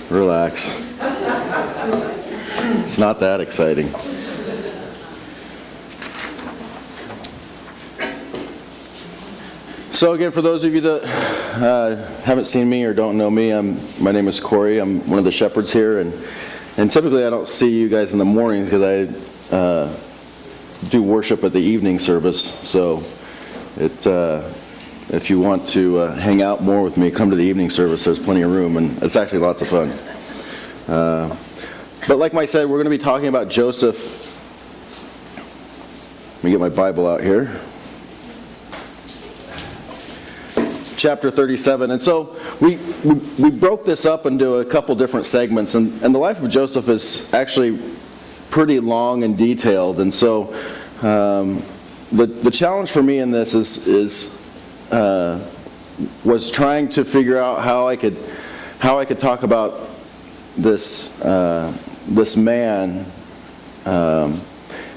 Relax. It's not that exciting. So again, for those of you that haven't seen me or don't know me, my name is Corey. I'm one of the shepherds here, and typically I don't see you guys in the mornings because I do worship at the evening service. So if you want to hang out more with me, come to the evening service. There's plenty of room, and it's actually lots of fun. But like I said, we're going to be talking about Joseph. Let me get my Bible out here. Chapter 37. And so we broke this up into a couple different segments, and the life of Joseph is actually pretty long and detailed. And so the challenge for me in this was trying to figure out how I could talk about this man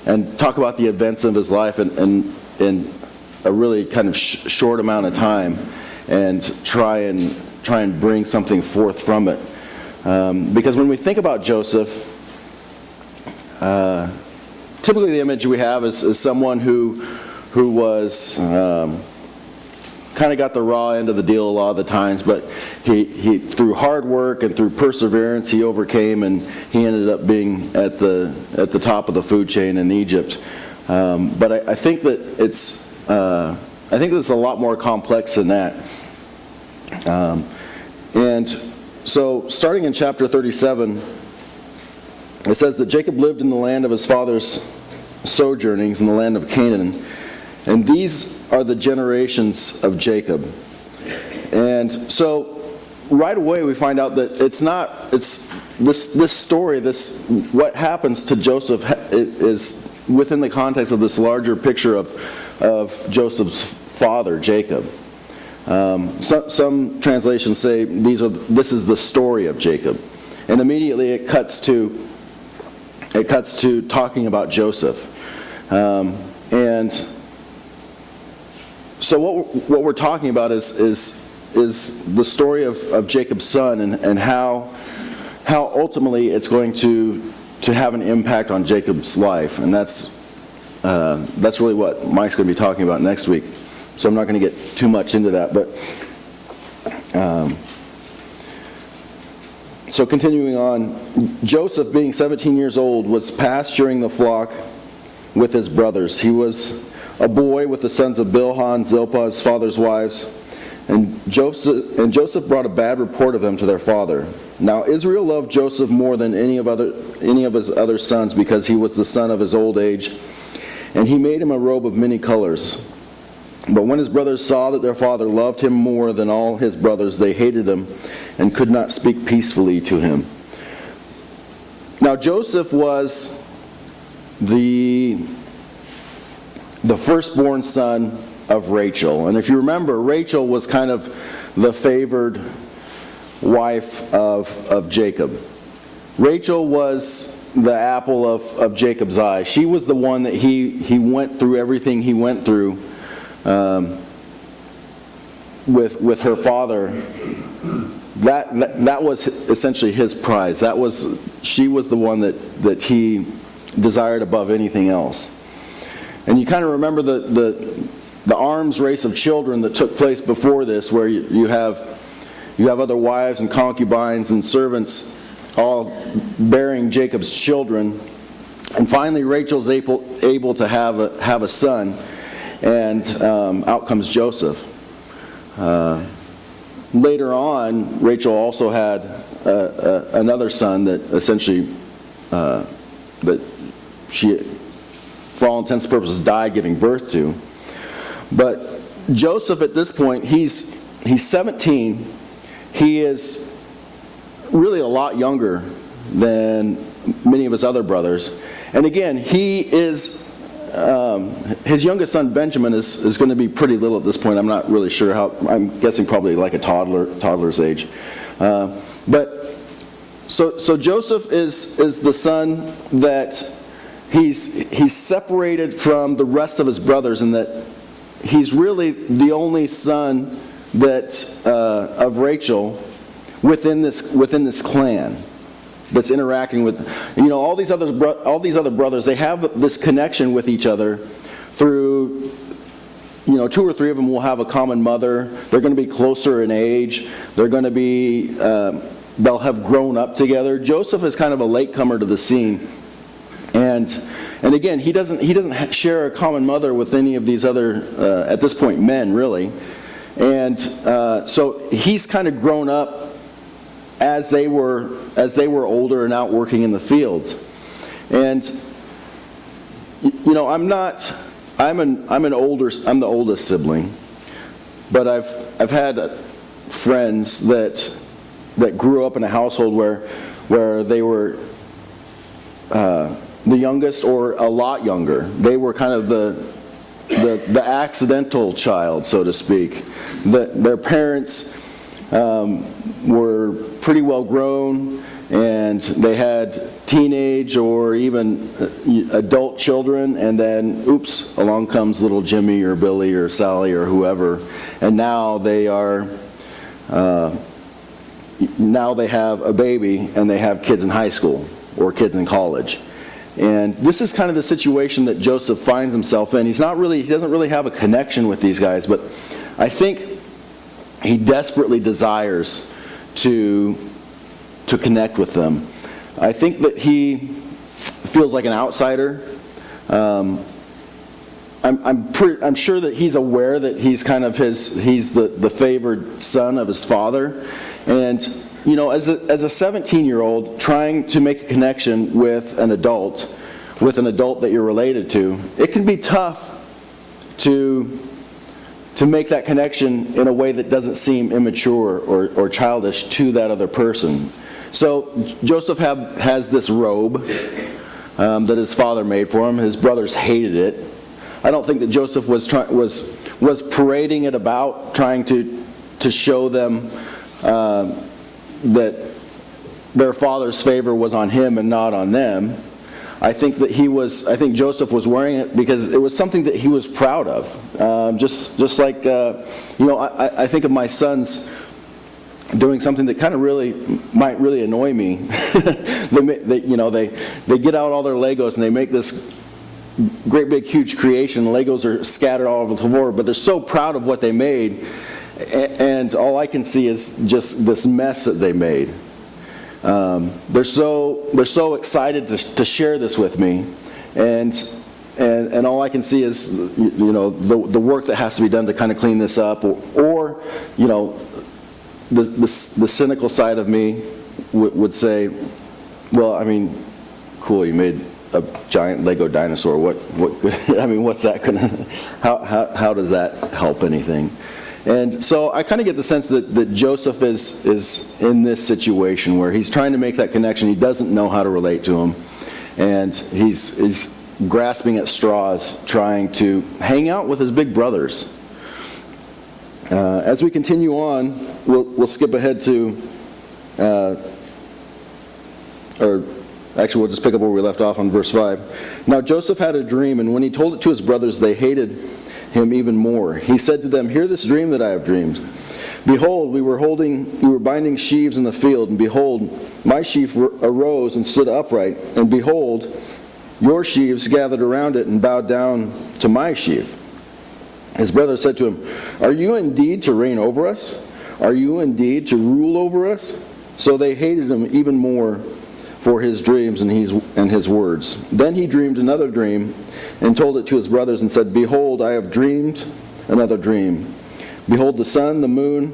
and talk about the events of his life in a really kind of short amount of time, and try and bring something forth from it. Because when we think about Joseph, typically the image we have is someone who was kind of got the raw end of the deal a lot of the times, but he through hard work and through perseverance he overcame, and he ended up being at the top of the food chain in Egypt. But I think that it's a lot more complex than that. And so starting in chapter 37, it says that Jacob lived in the land of his father's sojournings in the land of Canaan. And these are the generations of Jacob. And so right away we find out that it's this story, what happens to Joseph is within the context of this larger picture of Joseph's father, Jacob. Some translations say this is the story of Jacob. And immediately it cuts to talking about Joseph. And so what we're talking about is the story of Jacob's son, and how ultimately it's going to have an impact on Jacob's life. And that's really what Mike's going to be talking about next week. So I'm not going to get too much into that. But so continuing on, Joseph, being 17 years old, was pasturing the flock with his brothers. He was a boy with the sons of Bilhah and Zilpah, his father's wives. And Joseph brought a bad report of them to their father. Now Israel loved Joseph more than any of his other sons, because he was the son of his old age, and he made him a robe of many colors. But when his brothers saw that their father loved him more than all his brothers, they hated him and could not speak peacefully to him. Now Joseph was the firstborn son of Rachel. And if you remember, Rachel was kind of the favored wife of Jacob. Rachel was the apple of Jacob's eye. She was the one that he went through everything he went through with her father. That was essentially his prize. She was the one that he desired above anything else. And you kind of remember the arms race of children that took place before this, where you have other wives and concubines and servants all bearing Jacob's children. And finally Rachel's able to have a son, and out comes Joseph. Later on, Rachel also had another son that essentially that she, for all intents and purposes, died giving birth to. But Joseph, at this point, he's 17. He is really a lot younger than many of his other brothers. And again, he is his youngest son Benjamin is going to be pretty little at this point. I'm not really sure how. I'm guessing probably like a toddler's age. But so Joseph is the son that he's separated from the rest of his brothers, and that he's really the only son that of Rachel, within this clan that's interacting with, all these other brothers. They have this connection with each other through, 2 or 3 of them will have a common mother. They're going to be closer in age. They're going to be, they'll have grown up together. Joseph is kind of a latecomer to the scene. And again, he doesn't share a common mother with any of these other, at this point, men, really. And so he's kind of grown up as they were older and out working in the fields. And I'm the oldest sibling, but I've had friends that grew up in a household where they were the youngest or a lot younger. They were kind of the accidental child, so to speak. Their parents were pretty well grown, and they had teenage or even adult children, and then oops, along comes little Jimmy or Billy or Sally or whoever, and now they have a baby and they have kids in high school or kids in college. And this is kind of the situation that Joseph finds himself in. He doesn't really have a connection with these guys, but I think he desperately desires to connect with them. I think that he feels like an outsider. I'm sure that he's aware that he's kind of he's the favored son of his father, and as a 17-year-old trying to make a connection with an adult that you're related to, it can be tough to make that connection in a way that doesn't seem immature or childish to that other person. So Joseph has this robe that his father made for him. His brothers hated it. I don't think that Joseph was parading it about, trying to show them that their father's favor was on him and not on them. I think Joseph was wearing it because it was something that he was proud of. Just like I think of my sons doing something that kind of might really annoy me. they get out all their Legos and they make this great big huge creation. Legos are scattered all over the floor, but they're so proud of what they made, and all I can see is just this mess that they made. They're so excited to share this with me, and all I can see is the work that has to be done to kind of clean this up, or the cynical side of me would say, well, I mean, cool, you made a giant Lego dinosaur. What's that gonna? How does that help anything? And so I kind of get the sense that Joseph is in this situation where he's trying to make that connection. He doesn't know how to relate to him, and he's grasping at straws, trying to hang out with his big brothers. As we continue on, we'll skip ahead to, we'll just pick up where we left off on verse 5. Now Joseph had a dream, and when he told it to his brothers, they hated him even more. He said to them, "Hear this dream that I have dreamed. Behold, we were binding sheaves in the field, and behold, my sheaf arose and stood upright, and behold, your sheaves gathered around it and bowed down to my sheaf." His brothers said to him, "Are you indeed to reign over us? Are you indeed to rule over us?" So they hated him even more for his dreams and his words. Then he dreamed another dream and told it to his brothers and said, "Behold, I have dreamed another dream. Behold, the sun, the moon,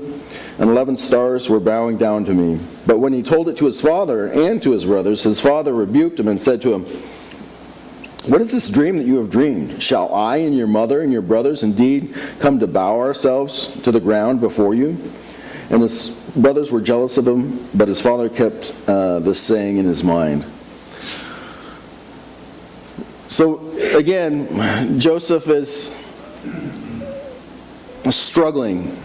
and 11 stars were bowing down to me." But when he told it to his father and to his brothers, his father rebuked him and said to him, "What is this dream that you have dreamed? Shall I and your mother and your brothers indeed come to bow ourselves to the ground before you?" And his brothers were jealous of him, but his father kept this saying in his mind. So again, Joseph is struggling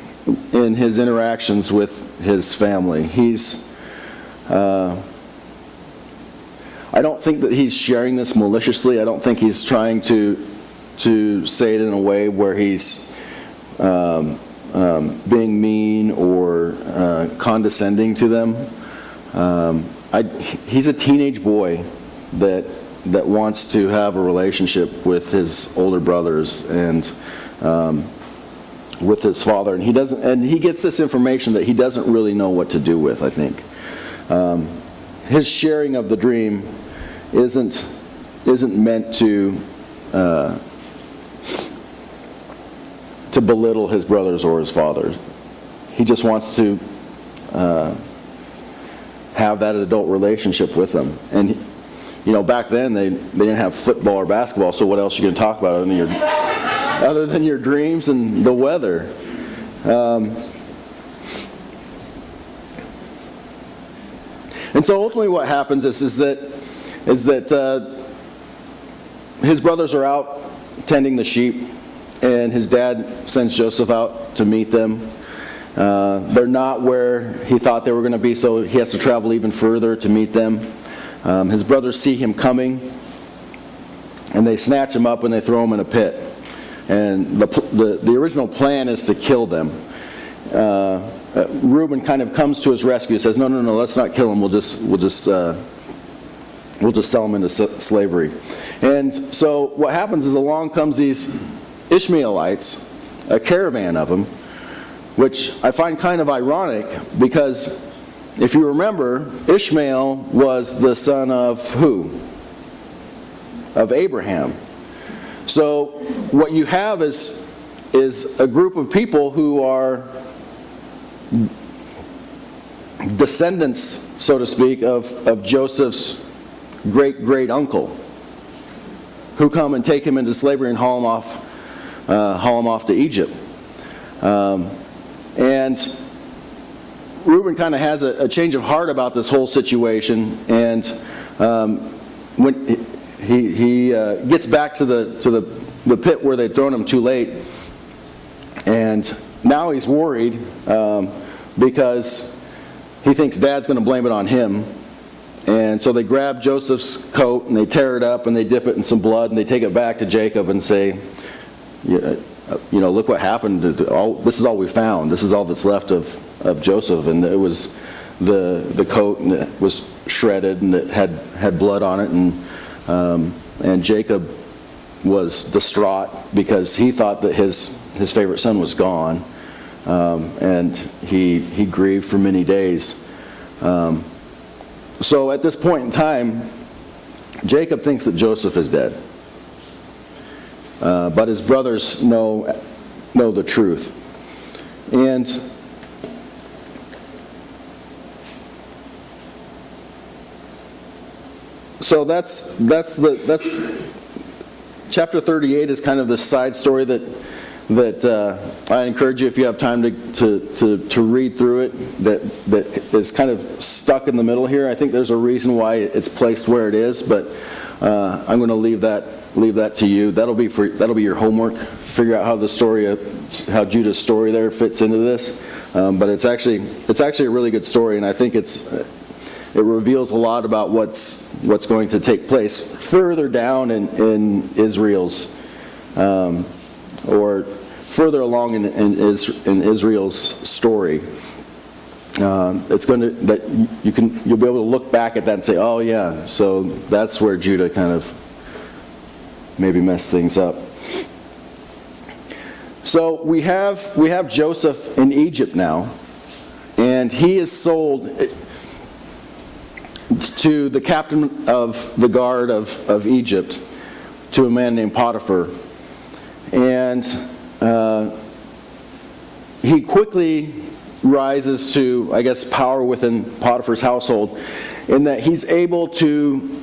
in his interactions with his family. I don't think that he's sharing this maliciously. I don't think he's trying to say it in a way where he's being mean or condescending to them. He's a teenage boy that wants to have a relationship with his older brothers and with his father, and he gets this information that he doesn't really know what to do with. I think his sharing of the dream isn't meant to belittle his brothers or his father. He just wants to have that adult relationship with them. And back then they didn't have football or basketball, so what else are you going to talk about other than your dreams and the weather? And so ultimately what happens is that his brothers are out tending the sheep, and his dad sends Joseph out to meet them. They're not where he thought they were going to be, so he has to travel even further to meet them. His brothers see him coming, and they snatch him up and they throw him in a pit. And the original plan is to kill them. Reuben kind of comes to his rescue and says, no, let's not kill him. We'll just sell him into slavery. And so what happens is along comes these Ishmaelites, a caravan of them, which I find kind of ironic because if you remember, Ishmael was the son of who? Of Abraham. So what you have is a group of people who are descendants, so to speak, of Joseph's great-great-uncle, who come and take him into slavery and haul him off to Egypt. And Reuben kind of has a change of heart about this whole situation, and when he gets back to the pit where they'd thrown him too late, and now he's worried because he thinks Dad's going to blame it on him. And so they grab Joseph's coat and they tear it up and they dip it in some blood and they take it back to Jacob and say, look what happened. This is all we found. This is all that's left of Joseph. And it was the coat, and it was shredded and it had blood on it. And Jacob was distraught because he thought that his favorite son was gone. And he grieved for many days. So at this point in time, Jacob thinks that Joseph is dead. But his brothers know the truth. And so that's chapter 38 is kind of the side story that I encourage you, if you have time to read through it, that is kind of stuck in the middle here. I think there's a reason why it's placed where it is, but I'm going to leave that to you. That'll be your homework. Figure out how Judah's story there fits into this. But it's actually a really good story, and I think it reveals a lot about what's going to take place further down in Israel's or further along in Israel's story. It's going to you'll be able to look back at that and say, oh yeah, so that's where Judah kind of maybe messed things up. So we have Joseph in Egypt now, and he is sold to the captain of the guard of Egypt, to a man named Potiphar. And he quickly rises to, I guess, power within Potiphar's household, in that he's able to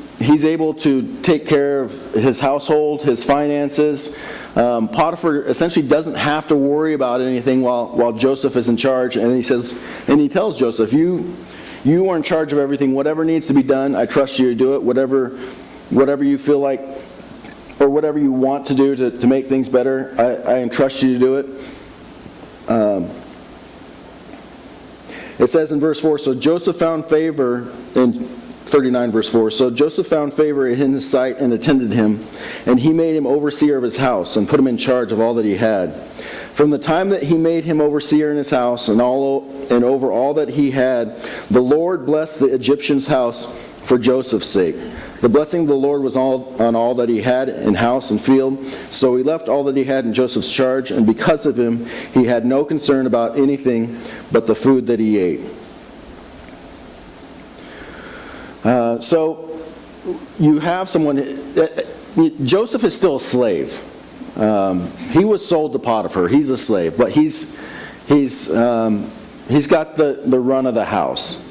take care of his household, his finances. Potiphar essentially doesn't have to worry about anything while Joseph is in charge, and he tells Joseph, you are in charge of everything. Whatever needs to be done, I trust you to do it. Whatever you feel like, or whatever you want to do to make things better, I entrust you to do it. It says in verse 4, so Joseph found favor, in 39 verse 4, so Joseph found favor in his sight and attended him, and he made him overseer of his house and put him in charge of all that he had. From the time that he made him overseer in his house and over all that he had, the Lord blessed the Egyptian's house for Joseph's sake. The blessing of the Lord was on all that he had in house and field. So he left all that he had in Joseph's charge, and because of him, he had no concern about anything but the food that he ate. So you have someone. Joseph is still a slave. He was sold to Potiphar. He's a slave, but he's got the run of the house.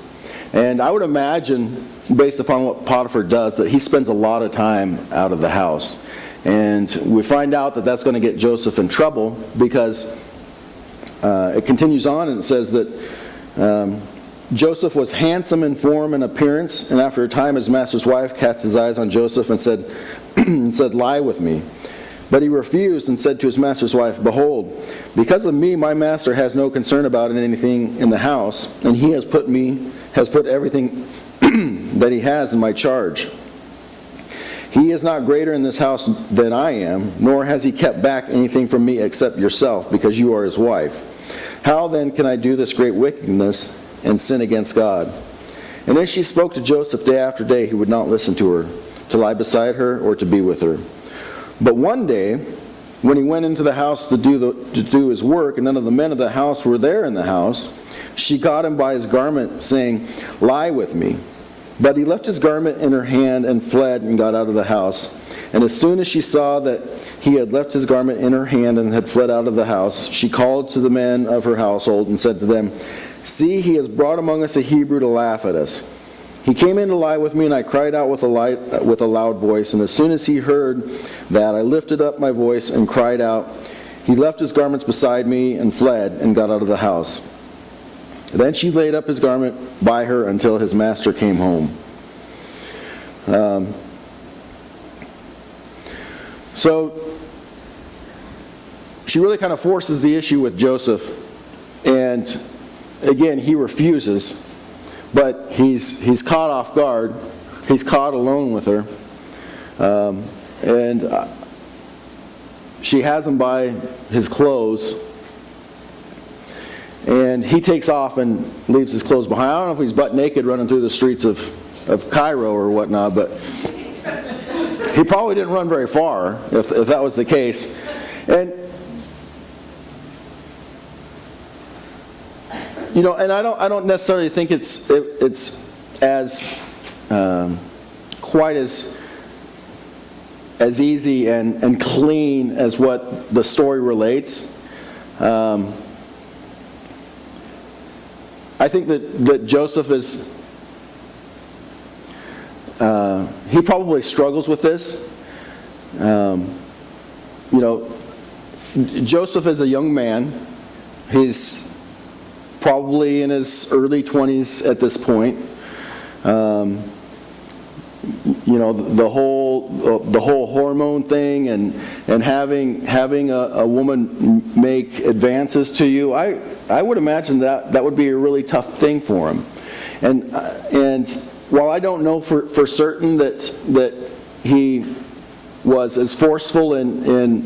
And I would imagine, based upon what Potiphar does, that he spends a lot of time out of the house. And we find out that that's going to get Joseph in trouble, because it continues on and it says that Joseph was handsome in form and appearance, and after a time his master's wife cast his eyes on Joseph and said, "Lie with me." But he refused and said to his master's wife, "Behold, because of me my master has no concern about anything in the house, and he has put everything that he has in my charge. He is not greater in this house than I am, nor has he kept back anything from me except yourself, because you are his wife. How then can I do this great wickedness and sin against God?" And as she spoke to Joseph day after day, he would not listen to her, to lie beside her, or to be with her. But one day, when he went into the house to do his work, and none of the men of the house were there in the house, she caught him by his garment, saying, "Lie with me." But he left his garment in her hand and fled and got out of the house. And as soon as she saw that he had left his garment in her hand and had fled out of the house, she called to the men of her household and said to them, "See, he has brought among us a Hebrew to laugh at us. He came in to lie with me, and I cried out with a loud voice. And as soon as he heard that, I lifted up my voice and cried out. He left his garments beside me and fled and got out of the house. Then she laid up his garment by her until his master came home." So she really kind of forces the issue with Joseph, and again he refuses. But he's caught off guard. He's caught alone with her. And she has him by his clothes. And he takes off and leaves his clothes behind. I don't know if he's butt naked running through the streets of Cairo or whatnot, but he probably didn't run very far if that was the case. And and I don't necessarily think it's as quite as easy and clean as what the story relates. I think that Joseph is he probably struggles with this. Joseph is a young man. He's probably in his early 20s at this point. The whole hormone thing and having a woman make advances to you, I would imagine that would be a really tough thing for him. And while I don't know for certain that he was as forceful in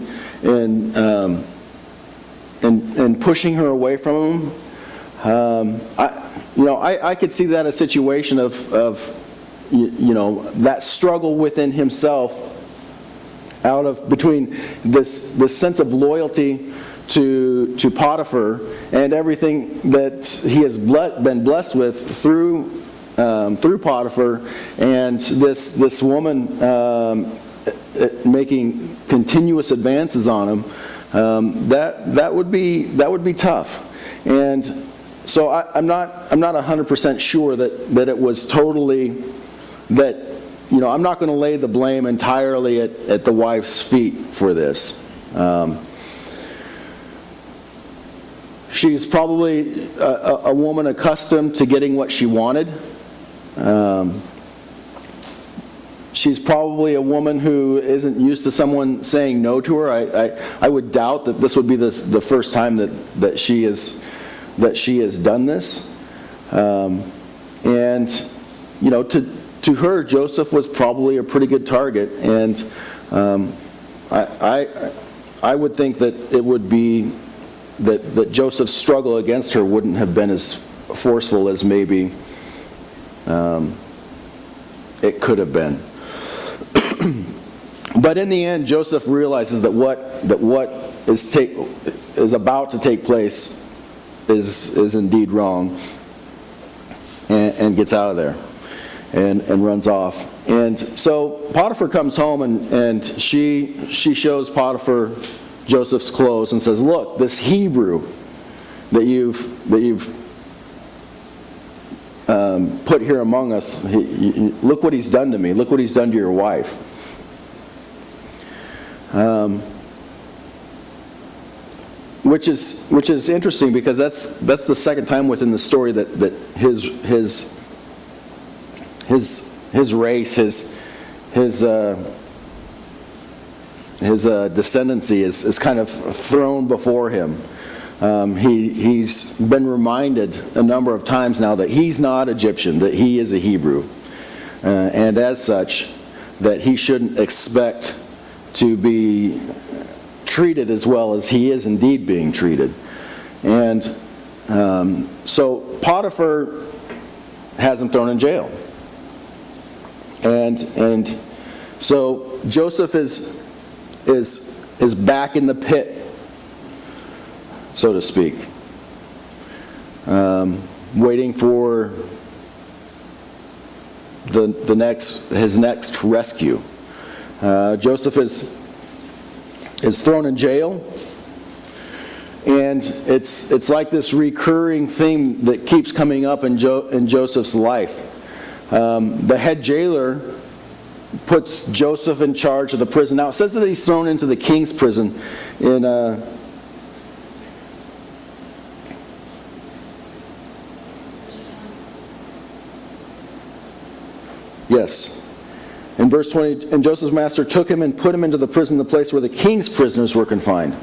pushing her away from him, I could see that a situation of that struggle within himself, between this sense of loyalty to Potiphar and everything that he has been blessed with through Potiphar, and this woman making continuous advances on him. That would be tough. And so I'm not 100% sure that it was totally that. I'm not going to lay the blame entirely at the wife's feet for this. She's probably a woman accustomed to getting what she wanted. She's probably a woman who isn't used to someone saying no to her. I would doubt that this would be the first time that she has done this. And to her, Joseph was probably a pretty good target. And I would think that it would be that Joseph's struggle against her wouldn't have been as forceful as maybe it could have been. But in the end, Joseph realizes that what is about to take place is indeed wrong, and gets out of there and runs off. And so Potiphar comes home, and she shows Potiphar Joseph's clothes and says, "Look, this Hebrew that you've put here among us, look what he's done to me. Look what he's done to your wife." Which is interesting, because that's the second time within the story that his race, his descendancy is kind of thrown before him. He's been reminded a number of times now that he's not Egyptian, that he is a Hebrew, and as such, that he shouldn't expect to be treated as well as he is indeed being treated. And so Potiphar has him thrown in jail. And so Joseph is back in the pit, so to speak, waiting for his next rescue. Joseph is thrown in jail, and it's like this recurring theme that keeps coming up in Joseph's life. The head jailer puts Joseph in charge of the prison. Now it says that he's thrown into the king's prison in yes. In verse 20, and Joseph's master took him and put him into the prison, the place where the king's prisoners were confined.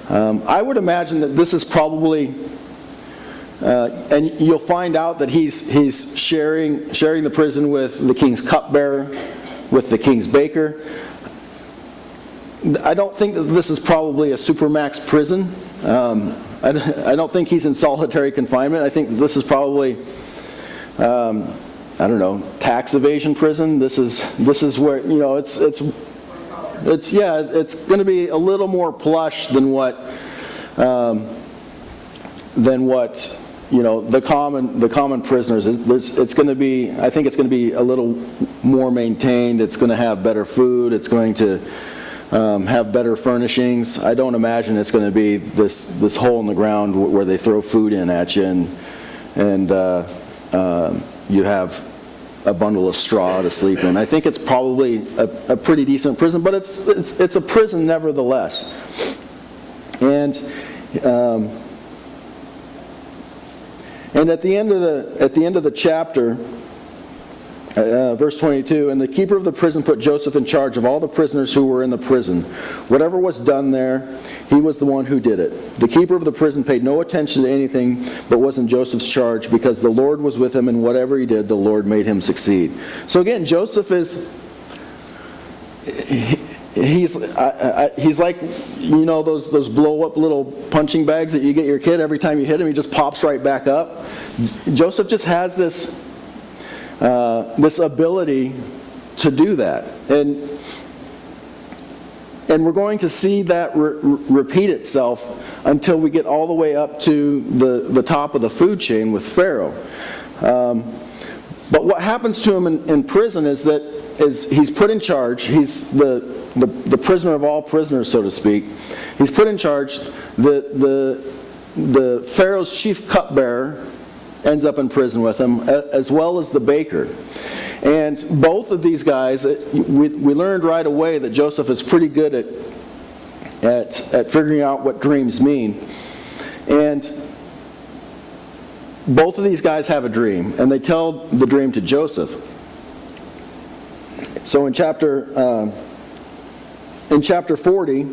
I would imagine that this is probably, and you'll find out that he's sharing the prison with the king's cupbearer, with the king's baker. I don't think that this is probably a supermax prison. I don't think he's in solitary confinement. I think this is probably, I don't know, tax evasion prison. This is where, it's going to be a little more plush than what the common prisoners. It's going to be, I think it's going to be a little more maintained. It's going to have better food. It's going to have better furnishings. I don't imagine it's going to be this hole in the ground where they throw food in at you and you have a bundle of straw to sleep in. I think it's probably a pretty decent prison, but it's a prison nevertheless. And at the end of the chapter, verse 22, and the keeper of the prison put Joseph in charge of all the prisoners who were in the prison. Whatever was done there, he was the one who did it. The keeper of the prison paid no attention to anything but was in Joseph's charge, because the Lord was with him, and whatever he did, the Lord made him succeed. So again, Joseph he's like, those blow up little punching bags that you get your kid. Every time you hit him, he just pops right back up. Joseph just has this ability to do that, and we're going to see that repeat itself until we get all the way up to the top of the food chain with Pharaoh. But what happens to him in prison is he's put in charge. He's the prisoner of all prisoners, so to speak. He's put in charge. The Pharaoh's chief cupbearer ends up in prison with him, as well as the baker. And both of these guys, we learned right away that Joseph is pretty good at figuring out what dreams mean. And both of these guys have a dream, and they tell the dream to Joseph. So in chapter 40,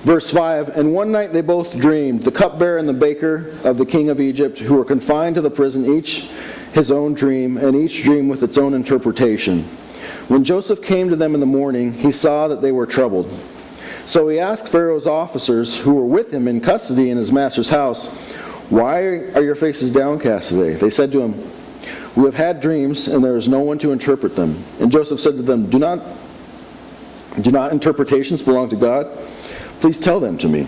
verse 5, and one night they both dreamed, the cupbearer and the baker of the king of Egypt, who were confined to the prison, each his own dream, and each dream with its own interpretation. When Joseph came to them in the morning, he saw that they were troubled. So he asked Pharaoh's officers who were with him in custody in his master's house, "Why are your faces downcast today?" They said to him, "We have had dreams, and there is no one to interpret them." And Joseph said to them, Do not interpretations belong to God? Please tell them to me."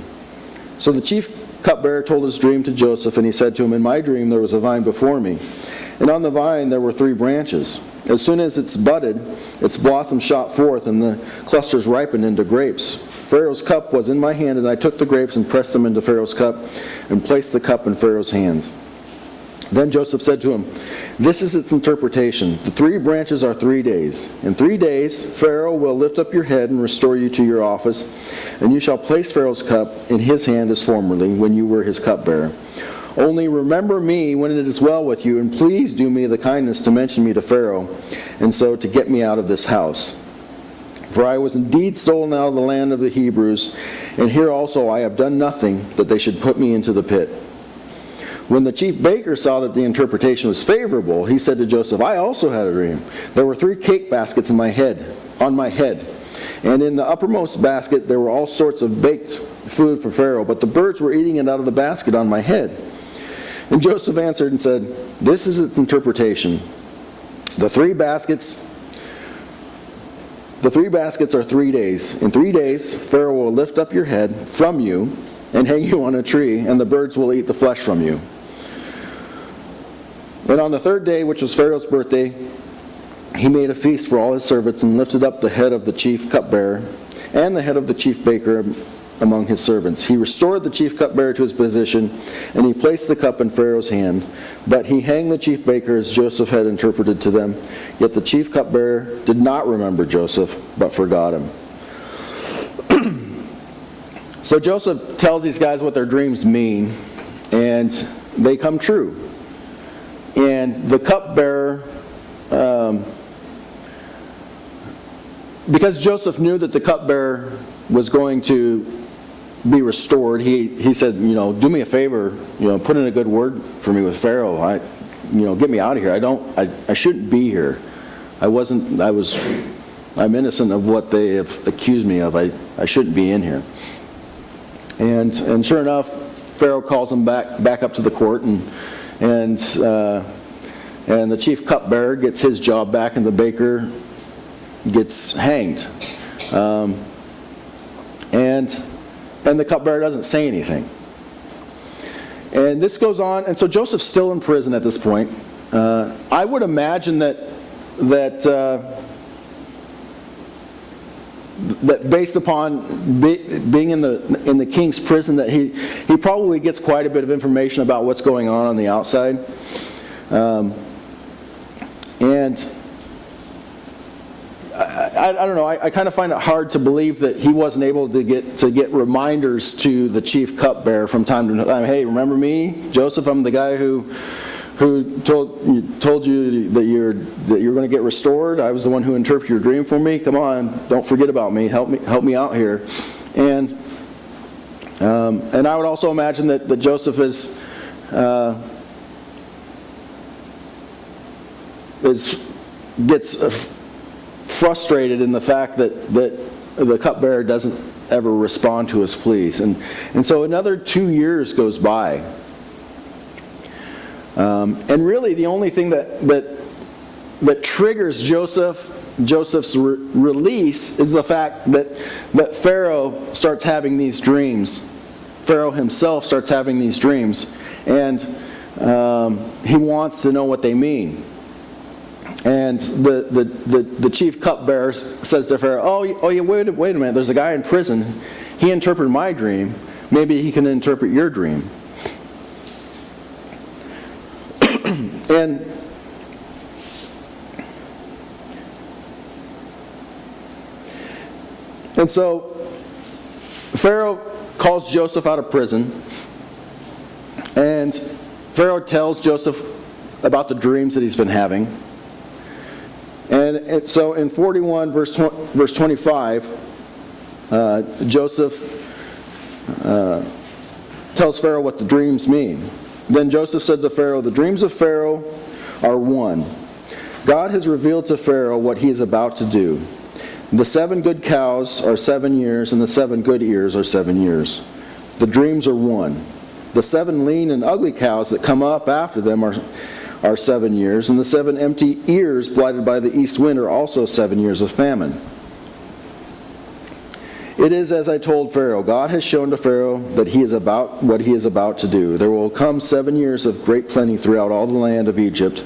So the chief cupbearer told his dream to Joseph, and he said to him, "In my dream there was a vine before me, and on the vine there were 3 branches. As soon as it's budded, its blossoms shot forth, and the clusters ripened into grapes. Pharaoh's cup was in my hand, and I took the grapes and pressed them into Pharaoh's cup, and placed the cup in Pharaoh's hands." Then Joseph said to him, "This is its interpretation. The 3 branches are 3 days. In 3 days Pharaoh will lift up your head and restore you to your office, and you shall place Pharaoh's cup in his hand as formerly, when you were his cupbearer. Only remember me when it is well with you, and please do me the kindness to mention me to Pharaoh, and so to get me out of this house. For I was indeed stolen out of the land of the Hebrews, and here also I have done nothing that they should put me into the pit." When the chief baker saw that the interpretation was favorable, he said to Joseph, "I also had a dream. There were 3 cake baskets on my head, and in the uppermost basket there were all sorts of baked food for Pharaoh, but the birds were eating it out of the basket on my head." And Joseph answered and said, "This is its interpretation. The 3 baskets are 3 days. In 3 days Pharaoh will lift up your head from you and hang you on a tree, and the birds will eat the flesh from you. And on the 3rd day, which was Pharaoh's birthday, he made a feast for all his servants and lifted up the head of the chief cupbearer and the head of the chief baker among his servants. He restored the chief cupbearer to his position, and he placed the cup in Pharaoh's hand. But he hanged the chief baker as Joseph had interpreted to them. Yet the chief cupbearer did not remember Joseph, but forgot him." So Joseph tells these guys what their dreams mean, and they come true. And the cupbearer, because Joseph knew that the cupbearer was going to be restored, he said, "Do me a favor, put in a good word for me with Pharaoh. Get me out of here. I shouldn't be here. I'm innocent of what they have accused me of. I shouldn't be in here." And sure enough, Pharaoh calls him back up to the court, and the chief cupbearer gets his job back, and the baker gets hanged. And the cupbearer doesn't say anything. And this goes on, and so Joseph's still in prison at this point. I would imagine that based upon being in the king's prison, that he probably gets quite a bit of information about what's going on the outside. And I don't know. I kind of find it hard to believe that he wasn't able to get reminders to the chief cupbearer from time to time. "Hey, remember me, Joseph? I'm the guy who told you that you're going to get restored. I was the one who interpreted your dream for me. Come on, don't forget about me. Help me out here." And I would also imagine that Joseph gets frustrated in the fact that the cupbearer doesn't ever respond to his pleas, and so another 2 years goes by. And really, the only thing that triggers Joseph's release is the fact that Pharaoh starts having these dreams. Pharaoh himself starts having these dreams, and he wants to know what they mean. And the chief cupbearer says to Pharaoh, "Oh, yeah, wait a minute. There's a guy in prison. He interpreted my dream. Maybe he can interpret your dream." And so Pharaoh calls Joseph out of prison, and Pharaoh tells Joseph about the dreams that he's been having. And so in 41 verse 25, Joseph tells Pharaoh what the dreams mean. Then Joseph said to Pharaoh, "The dreams of Pharaoh are one. God has revealed to Pharaoh what he is about to do. The 7 good cows are 7 years, and the 7 good ears are 7 years. The dreams are one. The 7 lean and ugly cows that come up after them are 7 years, and the 7 empty ears blighted by the east wind are also 7 years of famine. It is as I told Pharaoh. God has shown to Pharaoh that he is about what he is about to do. There will come 7 years of great plenty throughout all the land of Egypt,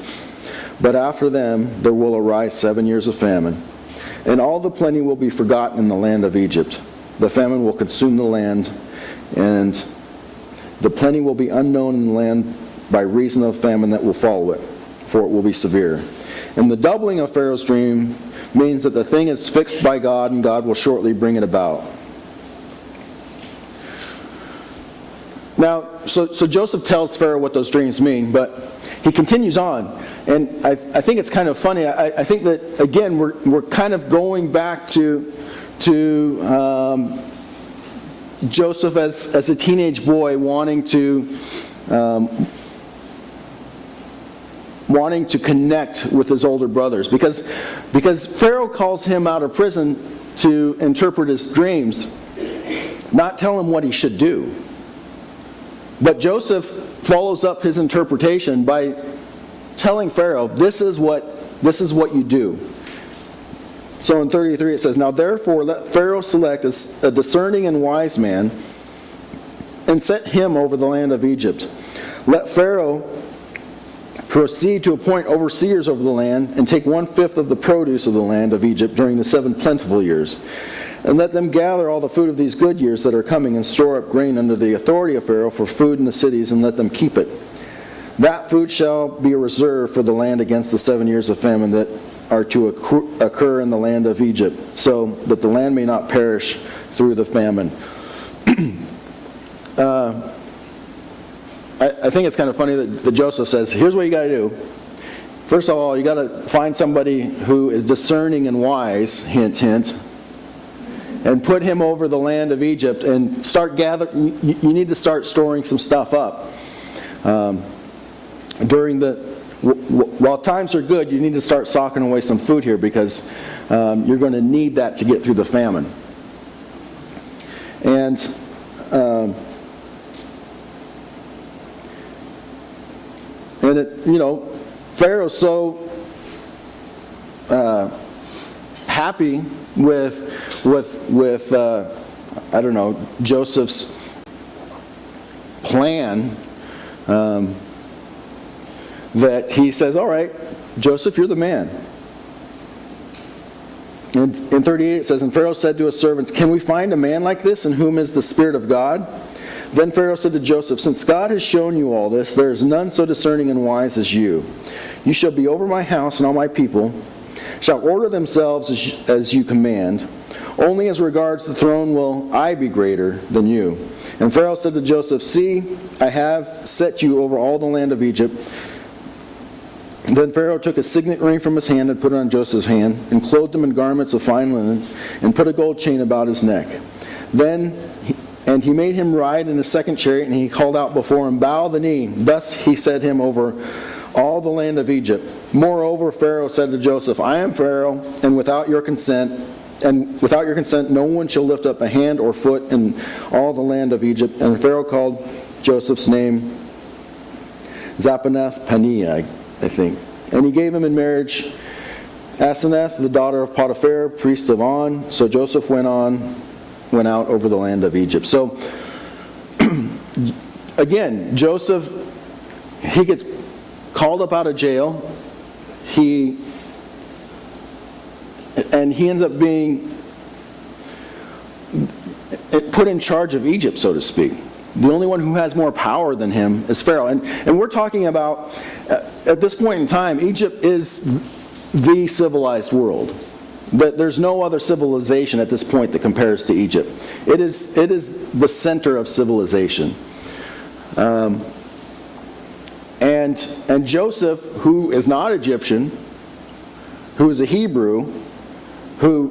but after them there will arise 7 years of famine. And all the plenty will be forgotten in the land of Egypt. The famine will consume the land, and the plenty will be unknown in the land by reason of famine that will follow it, for it will be severe. And the doubling of Pharaoh's dream means that the thing is fixed by God, and God will shortly bring it about. Now, so Joseph tells Pharaoh what those dreams mean, but he continues on. And I think it's kind of funny. I think that, again, we're kind of going back to Joseph as a teenage boy wanting to connect with his older brothers. Because Pharaoh calls him out of prison to interpret his dreams, not tell him what he should do. But Joseph follows up his interpretation by telling Pharaoh, this is what you do. So in 33 it says, "Now therefore let Pharaoh select a discerning and wise man and set him over the land of Egypt. Let Pharaoh proceed to appoint overseers over the land and take 1/5 of the produce of the land of Egypt during the 7 plentiful years. And let them gather all the food of these good years that are coming and store up grain under the authority of Pharaoh for food in the cities, and let them keep it. That food shall be a reserve for the land against the 7 years of famine that are to occur in the land of Egypt, so that the land may not perish through the famine." I think it's kind of funny that Joseph says, here's what you got to do. First of all, you got to find somebody who is discerning and wise, hint, hint, and put him over the land of Egypt and start gathering. You need to start storing some stuff up. While times are good, you need to start socking away some food here, because you're going to need that to get through the famine. And Pharaoh's so happy with Joseph's plan, that he says, all right, Joseph, you're the man. In 38 it says, "And Pharaoh said to his servants, 'Can we find a man like this in whom is the Spirit of God?' Then Pharaoh said to Joseph, 'Since God has shown you all this, there is none so discerning and wise as you. You shall be over my house, and all my people shall order themselves as you command. Only as regards the throne will I be greater than you.' And Pharaoh said to Joseph, 'See, I have set you over all the land of Egypt.' Then Pharaoh took a signet ring from his hand and put it on Joseph's hand, and clothed him in garments of fine linen, and put a gold chain about his neck. And he made him ride in a second chariot, and he called out before him, 'Bow the knee.' Thus he set him over all the land of Egypt. Moreover, Pharaoh said to Joseph, 'I am Pharaoh, and without your consent, no one shall lift up a hand or foot in all the land of Egypt.' And Pharaoh called Joseph's name Zaphenath-Paneah, I think. And he gave him in marriage Asenath, the daughter of Potiphar, priest of On. So Joseph went out over the land of Egypt." So, again, Joseph, he gets called up out of jail. He ends up being put in charge of Egypt, so to speak. The only one who has more power than him is Pharaoh. And we're talking about, at this point in time, Egypt is the civilized world. But there's no other civilization at this point that compares to Egypt. It is the center of civilization. And Joseph, who is not Egyptian, who is a Hebrew, who,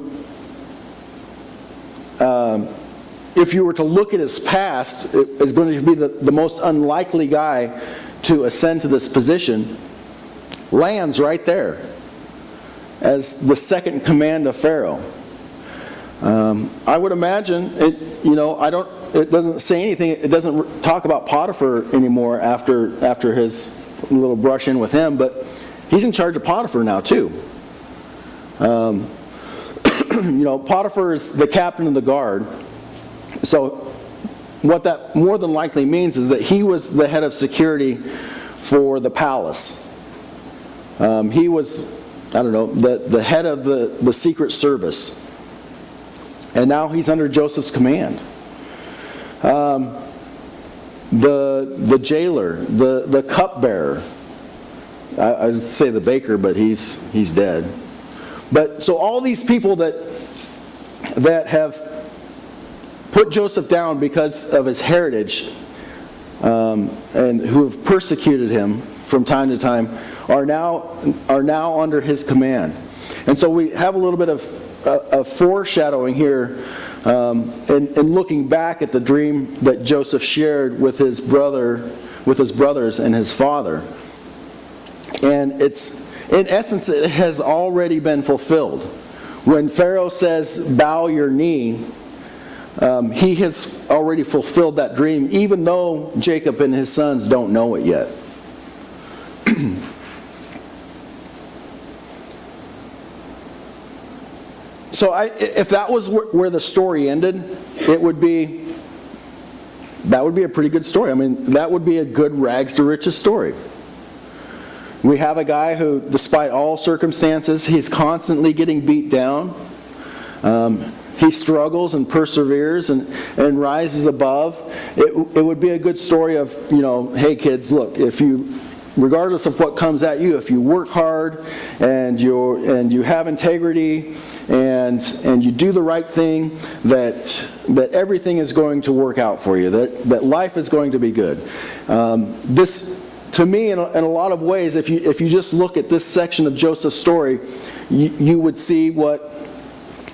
if you were to look at his past, is going to be the most unlikely guy to ascend to this position, lands right there as the second command of Pharaoh. I would imagine, it doesn't say anything, it doesn't talk about Potiphar anymore after his little brush in with him, but he's in charge of Potiphar now too. Potiphar is the captain of the guard. So what that more than likely means is that he was the head of security for the palace. He was, the head of the secret service. And now he's under Joseph's command. The jailer, the cupbearer. I would say the baker, but he's dead. But so all these people that have put Joseph down because of his heritage, and who have persecuted him from time to time, are now under his command. And so we have a little bit of foreshadowing here, and looking back at the dream that Joseph shared with his brothers and his father. And it's, in essence, it has already been fulfilled. When Pharaoh says, "Bow your knee," he has already fulfilled that dream, even though Jacob and his sons don't know it yet. So if that was where the story ended, that would be a pretty good story. I mean, that would be a good rags to riches story. We have a guy who, despite all circumstances, he's constantly getting beat down. He struggles and perseveres and rises above. It would be a good story of, hey kids, look, regardless of what comes at you, if you work hard and you have integrity and you do the right thing, that everything is going to work out for you, that life is going to be good. This, to me, in a lot of ways, if you just look at this section of Joseph's story, you would see what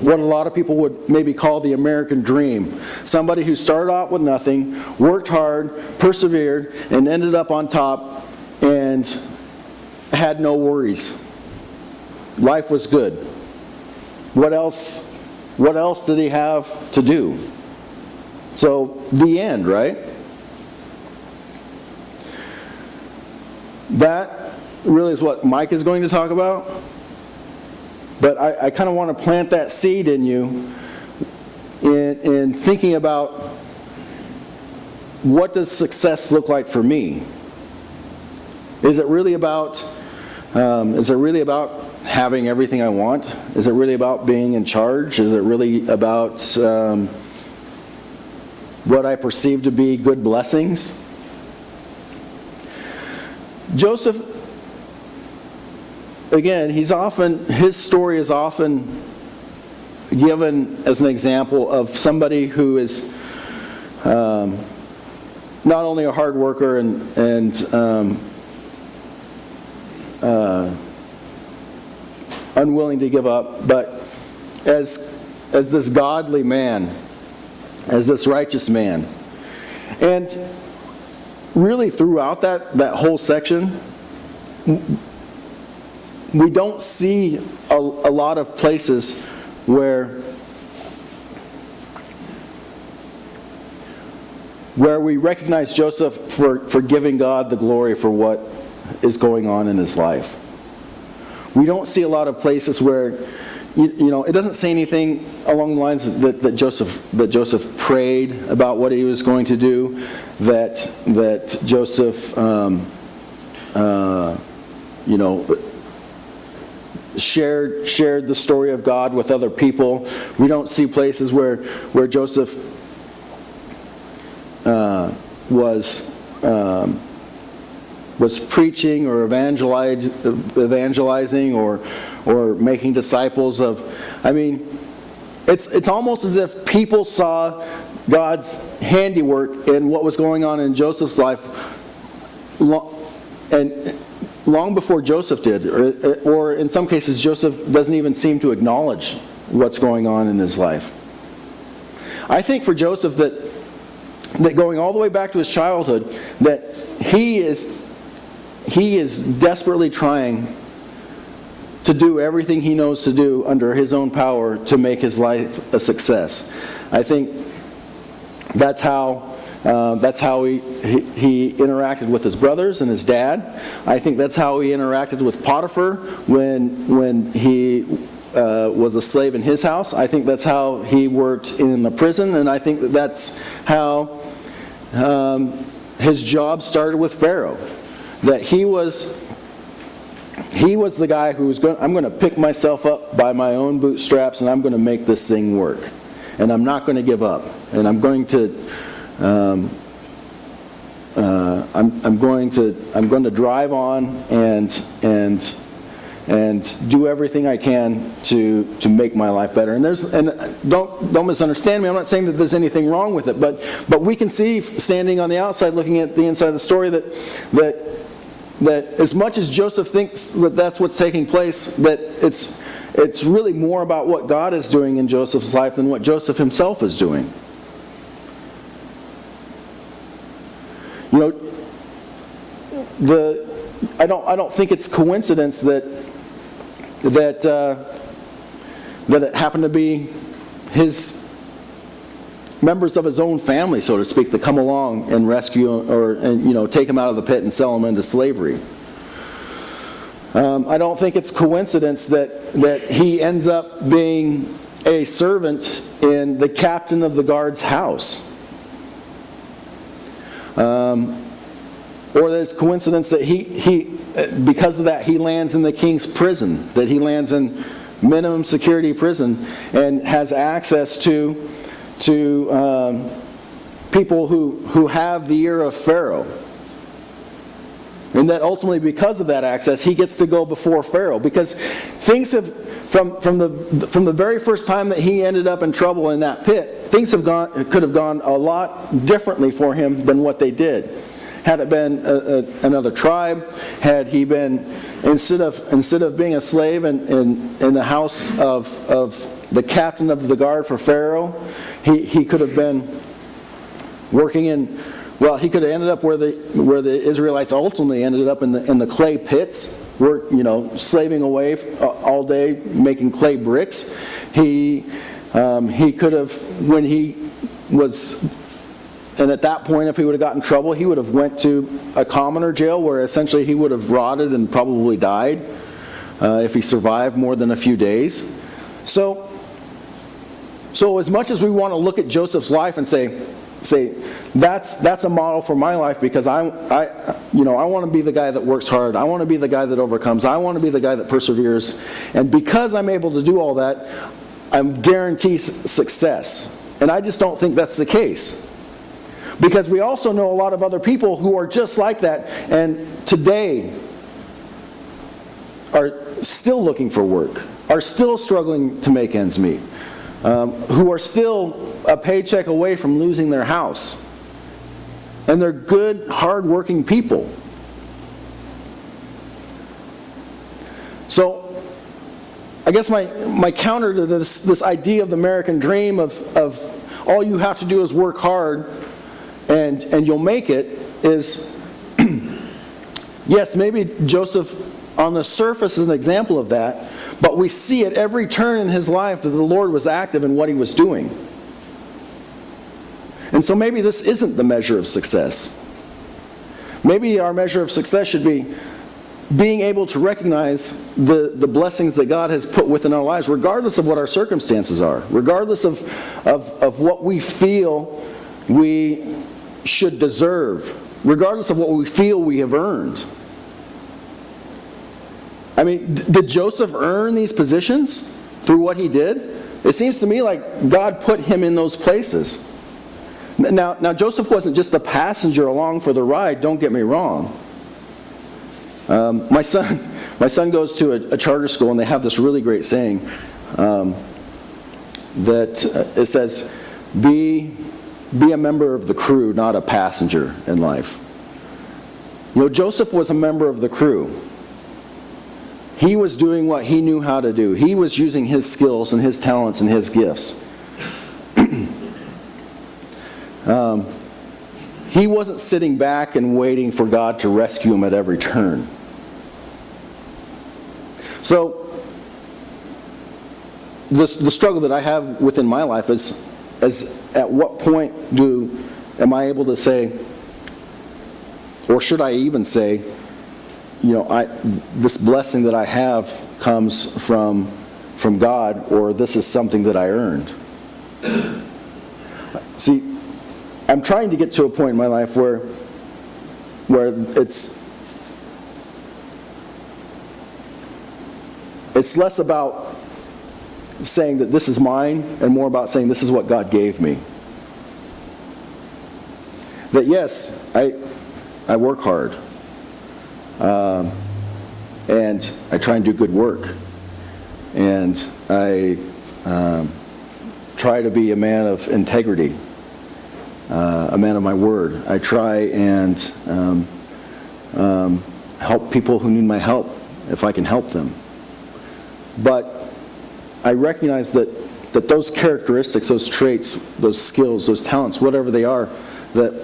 a lot of people would maybe call the American dream. Somebody who started out with nothing, worked hard, persevered, and ended up on top and had no worries. Life was good. What else did he have to do? So, the end, right? That really is what Mike is going to talk about. But I kind of want to plant that seed in you in thinking about, what does success look like for me? Is it really about having everything I want? Is it really about being in charge? Is it really about what I perceive to be good blessings? Joseph, again, his story is often given as an example of somebody who is not only a hard worker and unwilling to give up, but as this godly man, as this righteous man. And really throughout that whole section, we don't see a lot of places where we recognize Joseph for giving God the glory for what is going on in his life. We don't see a lot of places where, it doesn't say anything along the lines that Joseph prayed about what he was going to do, that Joseph, shared the story of God with other people. We don't see places where Joseph was preaching or evangelizing or making disciples of. I mean, it's almost as if people saw God's handiwork in what was going on in Joseph's life, and long before Joseph did, or in some cases Joseph doesn't even seem to acknowledge what's going on in his life. I think for Joseph that going all the way back to his childhood, that he is desperately trying to do everything he knows to do under his own power to make his life a success. I think that's how he interacted with his brothers and his dad. I think that's how he interacted with Potiphar when he was a slave in his house. I think that's how he worked in the prison, and I think that's how his job started with Pharaoh. That he was the guy who was I'm going to pick myself up by my own bootstraps, and I'm going to make this thing work, and I'm not going to give up, and I'm going to drive on and do everything I can to make my life better. And don't misunderstand me. I'm not saying that there's anything wrong with it, but we can see, standing on the outside, looking at the inside of the story, that as much as Joseph thinks that that's what's taking place, that it's really more about what God is doing in Joseph's life than what Joseph himself is doing. You know, I don't think it's coincidence that it happened to be his members of his own family, so to speak, that come along and rescue or take him out of the pit and sell him into slavery. I don't think it's coincidence that he ends up being a servant in the captain of the guard's house. Or that it's coincidence that he because of that, he lands in the king's prison, that he lands in minimum security prison and has access to people who have the ear of Pharaoh. And that ultimately, because of that access, he gets to go before Pharaoh. Because things have, from the very first time that he ended up in trouble in that pit, things could have gone a lot differently for him than what they did. Had it been another tribe, had he been, instead of being a slave in the house of the captain of the guard for Pharaoh, he could have been working in, well, he could have ended up where the Israelites ultimately ended up in the clay pits, slaving away all day making clay bricks. He could have, when he was. And at that point, if he would have gotten in trouble, he would have went to a commoner jail where essentially he would have rotted and probably died if he survived more than a few days. So as much as we want to look at Joseph's life and say that's a model for my life, because I want to be the guy that works hard. I want to be the guy that overcomes. I want to be the guy that perseveres. And because I'm able to do all that, I'm guaranteed success. And I just don't think that's the case. Because we also know a lot of other people who are just like that, and today are still looking for work, are still struggling to make ends meet, who are still a paycheck away from losing their house. And they're good, hard-working people. So, I guess my counter to this idea of the American dream of all you have to do is work hard and you'll make it is, yes, maybe Joseph on the surface is an example of that, but we see at every turn in his life that the Lord was active in what he was doing. And so maybe this isn't the measure of success. Maybe our measure of success should be being able to recognize the blessings that God has put within our lives, regardless of what our circumstances are, regardless of what we feel we should deserve, regardless of what we feel we have earned. I mean, did Joseph earn these positions through what he did? It seems to me like God put him in those places. Now Joseph wasn't just a passenger along for the ride, don't get me wrong. My son goes to a charter school, and they have this really great saying that it says, be a member of the crew, not a passenger in life. Joseph was a member of the crew. He was doing what he knew how to do. He was using his skills and his talents and his gifts. He wasn't sitting back and waiting for God to rescue him at every turn. So, the struggle that I have within my life is at what point am I able to say, or should I even say, this blessing that I have comes from God, or this is something that I earned. See, I'm trying to get to a point in my life where it's less about saying that this is mine and more about saying this is what God gave me. That yes, I work hard. And I try and do good work. And I try to be a man of integrity, a man of my word. I try and help people who need my help if I can help them. But I recognize that those characteristics, those traits, those skills, those talents, whatever they are, that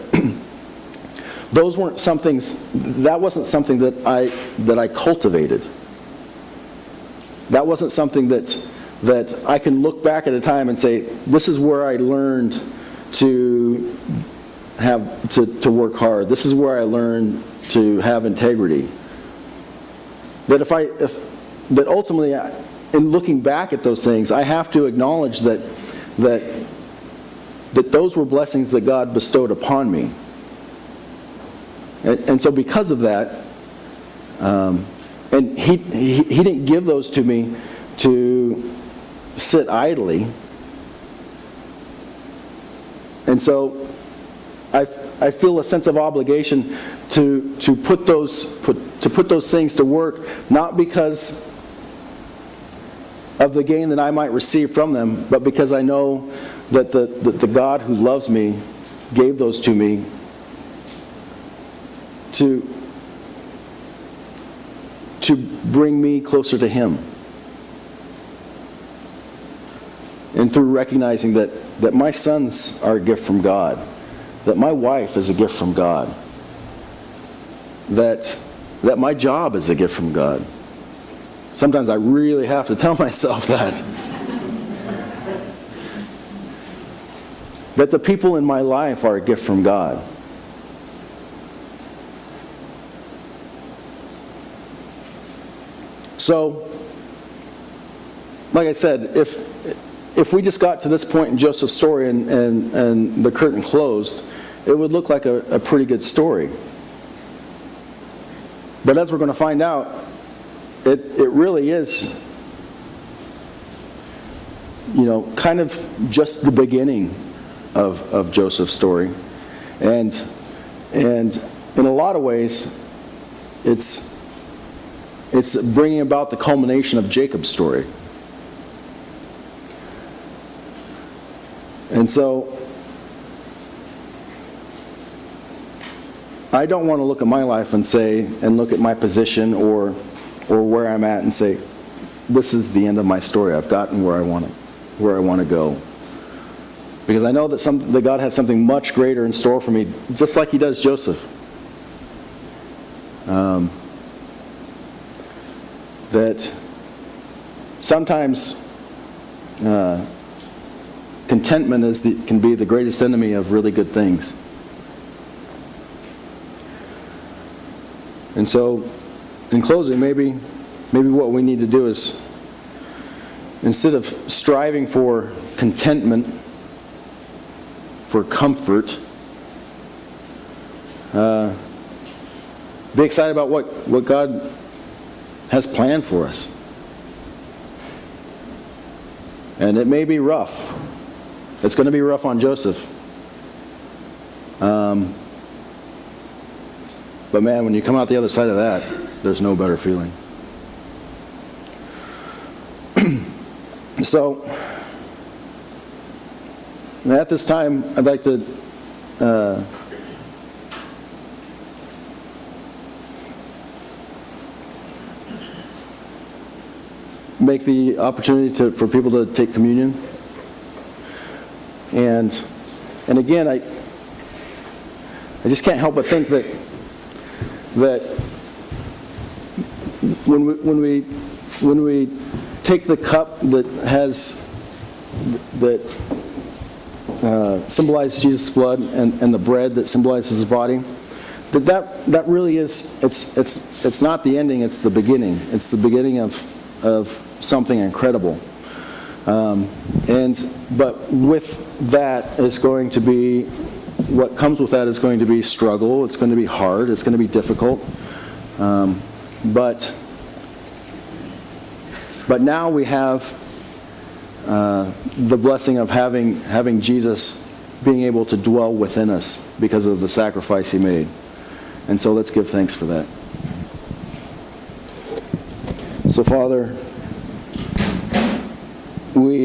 those weren't that wasn't something that I cultivated. That wasn't something that I can look back at a time and say, this is where I learned to work hard. This is where I learned to have integrity. That ultimately, in looking back at those things, I have to acknowledge that those were blessings that God bestowed upon me. And so because of that, and he didn't give those to me to sit idly. And so I feel a sense of obligation to put those things to work, not because of the gain that I might receive from them, but because I know that the God who loves me gave those to me to bring me closer to Him. And through recognizing that my sons are a gift from God, that my wife is a gift from God, that my job is a gift from God. Sometimes I really have to tell myself that. That the people in my life are a gift from God. So, like I said, if we just got to this point in Joseph's story and the curtain closed, it would look like a pretty good story. But as we're going to find out, it really is, kind of just the beginning of Joseph's story. And in a lot of ways, it's bringing about the culmination of Jacob's story. And so, I don't want to look at my life and look at my position or where I'm at and say, this is the end of my story. I've gotten where I want to go. Because I know that God has something much greater in store for me, just like He does Joseph. That sometimes contentment can be the greatest enemy of really good things. And so, in closing, maybe what we need to do is, instead of striving for contentment, for comfort, be excited about what God has planned for us. And it may be rough. It's going to be rough on Joseph. But man, when you come out the other side of that, there's no better feeling. So, at this time, I'd like to make the opportunity for people to take communion. And again, I just can't help but think that when we when we take the cup that symbolizes Jesus' blood and the bread that symbolizes his body, that really is, it's not the ending, it's the beginning. It's the beginning of something incredible. But with that is going to be, what comes with that is going to be struggle, it's going to be hard, it's going to be difficult. But now we have the blessing of having Jesus being able to dwell within us because of the sacrifice he made. And so let's give thanks for that. So Father, we